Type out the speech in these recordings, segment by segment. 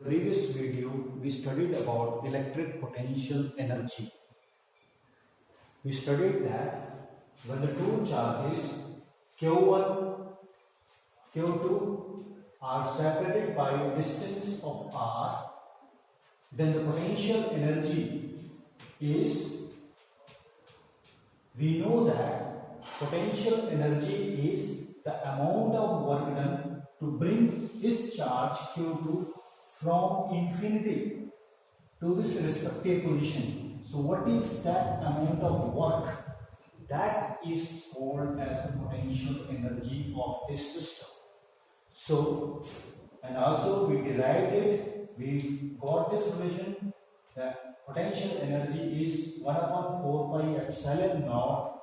Previous video we studied about electric potential energy. We studied that when the two charges Q1, Q2 are separated by a distance of r, then the potential energy is, we know that potential energy is the amount of work done to bring this charge Q2 from infinity to this respective position. So what is that amount of work? That is called as the potential energy of this system. So, and also we derived it, we got this relation that potential energy is 1 upon 4 pi epsilon naught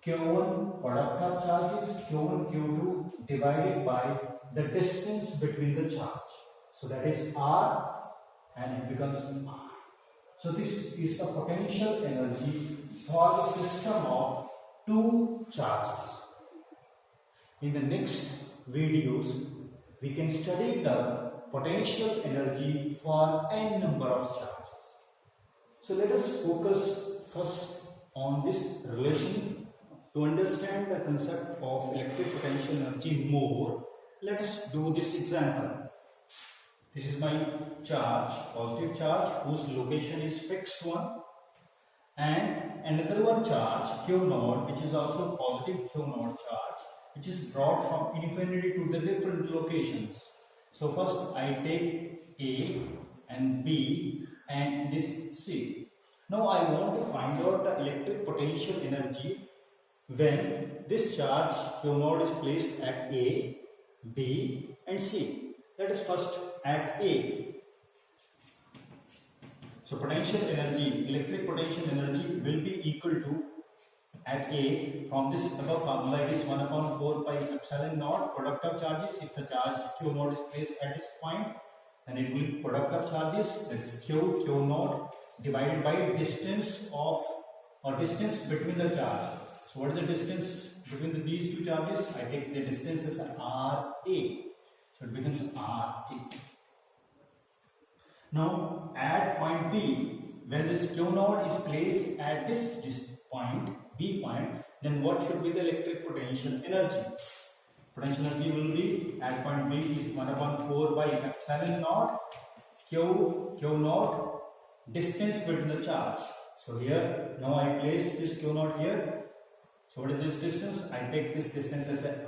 Q1 product of charges Q1 Q2 divided by the distance between the charge. So that is R and it becomes R. So this is the potential energy for the system of two charges. In the next videos, we can study the potential energy for n number of charges. So let us focus first on this relation. To understand the concept of electric potential energy more, let us do this example. This is my charge, positive charge, whose location is fixed one, and another one charge, Q naught, which is also positive Q naught charge, which is brought from infinity to the different locations. So first I take A and B and this C. Now I want to find out the electric potential energy when this charge Q naught is placed at A, B and C. Let us first at A. So potential energy, electric potential energy will be equal to at A from this above formula, it is 1 upon 4 pi epsilon naught product of charges. If the charge Q naught is placed at this point, then it will be product of charges, that is Q naught divided by distance of or distance between the charge. So what is the distance between these two charges? I take the distance as RA. So it becomes RA. Now at point B, when this Q naught is placed at this point, B point, then what should be the electric potential energy? Potential energy will be at point B is 1 upon 4 by epsilon naught Q naught distance between the charge. So here now I place this Q naught here. So what is this distance? I take this distance as a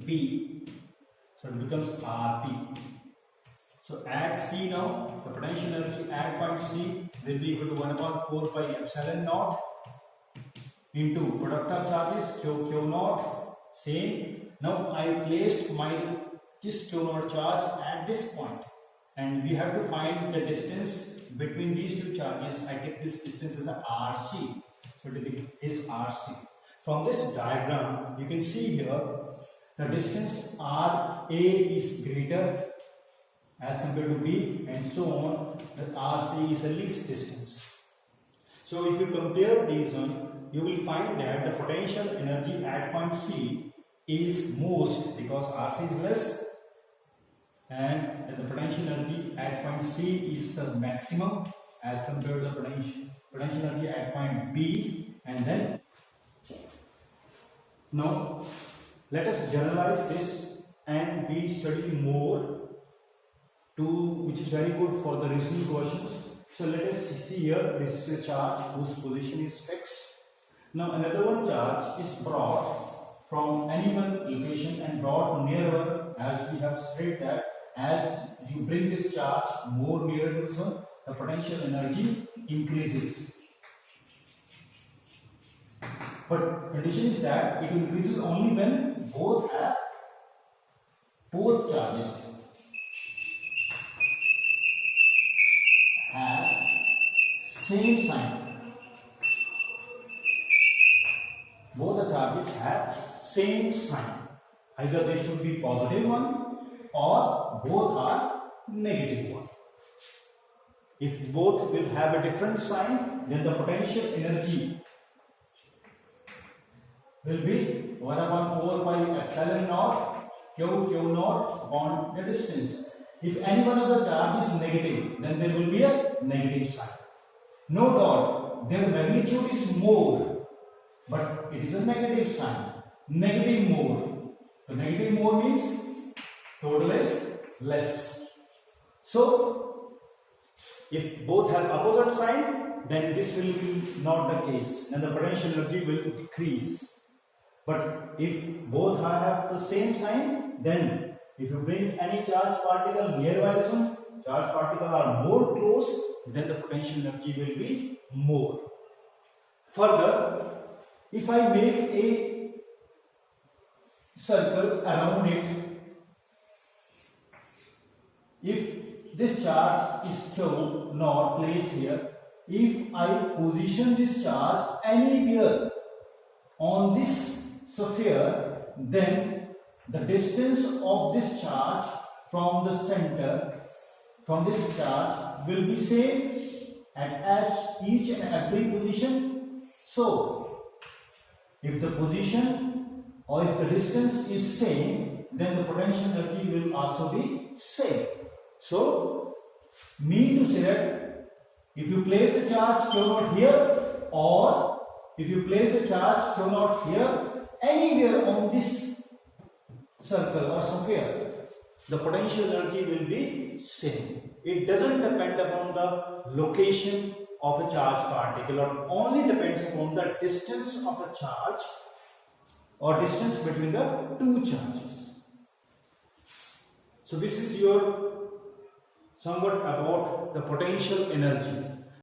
RB. So it becomes RB. So at C now, the potential energy at point C will be equal to 1 upon 4 pi epsilon naught into product of charges Q naught. Same. Now I placed this Q naught charge at this point, and we have to find the distance between these two charges. I take this distance as a RC. So it is RC. From this diagram, you can see here the distance RA is greater as compared to B, and so on. The RC is the least distance. So if you compare these one, you will find that the potential energy at point C is most because RC is less, and the potential energy at point C is the maximum as compared to the potential energy at point B. And then now let us generalize this and we study more, which is very good for the reasoning questions. So let us see here, this is a charge whose position is fixed. Now another one charge is brought from any one location and brought nearer, as we have said that as you bring this charge more nearer to the sun, the potential energy increases. But condition is that it increases only when both charges have same sign. Both the charges have same sign. Either they should be positive one or both are negative one. If both will have a different sign, then the potential energy will be 1 upon 4 pi epsilon naught Q naught upon the distance. if any one of the charge is negative, then there will be a negative sign. No doubt, their magnitude is more, but it is a negative sign. Negative more. So negative more means total is less. So if both have opposite sign, then this will be not the case. Then the potential energy will decrease. But if both have the same sign, then if you bring any charge particle nearby this one, charge particle are more close, then the potential energy will be more. Further, if I make a circle around it, if this charge is Q naught placed here, if I position this charge anywhere on this sphere, then the distance of this charge from the center, from this charge, will be same at each and every position. So, if the position or if the distance is same, then the potential energy will also be same. So, mean to say that if you place a charge Q naught here, or if you place a charge Q naught here, anywhere on this circle or sphere, the potential energy will be same. It doesn't depend upon the location of a charge particle, or only depends upon the distance of a charge or distance between the two charges. So this is your somewhat about the potential energy.